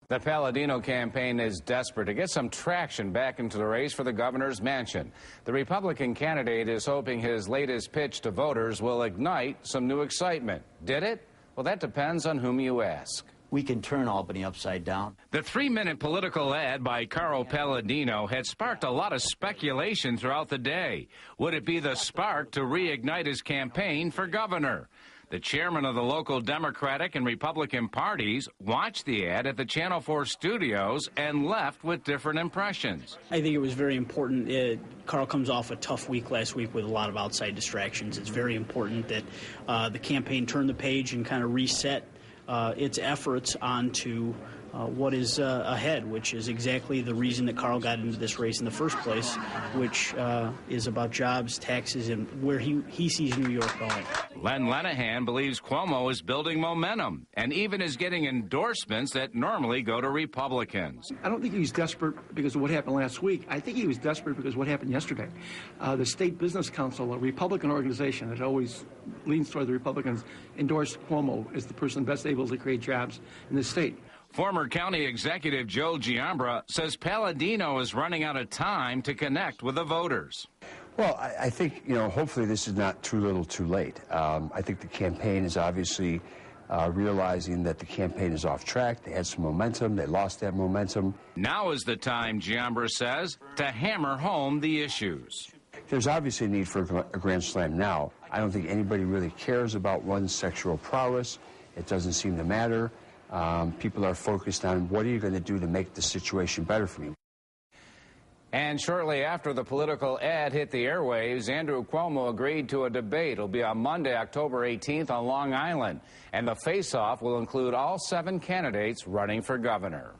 The Paladino campaign is desperate to get some traction back into the race for the governor's mansion. The Republican candidate is hoping his latest pitch to voters will ignite some new excitement. Did it? Well, that depends on whom you ask. We can turn Albany upside down. The 3-minute political ad by Carl Paladino had sparked a lot of speculation throughout the day. Would it be the spark to reignite his campaign for governor? The chairman of the local Democratic and Republican parties watched the ad at the Channel 4 studios and left with different impressions. I think it was very important. Carl comes off a tough week last week with a lot of outside distractions. It's very important that the campaign turn the page and kind of reset its efforts onto what is ahead, which is exactly the reason that Carl got into this race in the first place, which is about jobs, taxes, and where he sees New York going. Len Lenahan believes Cuomo is building momentum and even is getting endorsements that normally go to Republicans. I don't think he was desperate because of what happened last week. I think he was desperate because of what happened yesterday. The State Business Council, a Republican organization that always leans toward the Republicans, endorsed Cuomo as the person best able to create jobs in the state. Former County Executive Joe Giambra says Paladino is running out of time to connect with the voters. Well, I think, hopefully this is not too little too late. I think the campaign is obviously realizing that the campaign is off track. They had some momentum. They lost that momentum. Now is the time, Giambra says, to hammer home the issues. There's obviously a need for a grand slam now. I don't think anybody really cares about one's sexual prowess. It doesn't seem to matter. People are focused on what are you going to do to make the situation better for me. And shortly after the political ad hit the airwaves, Andrew Cuomo agreed to a debate. It'll be on Monday, October 18th on Long Island. And the face-off will include all 7 candidates running for governor.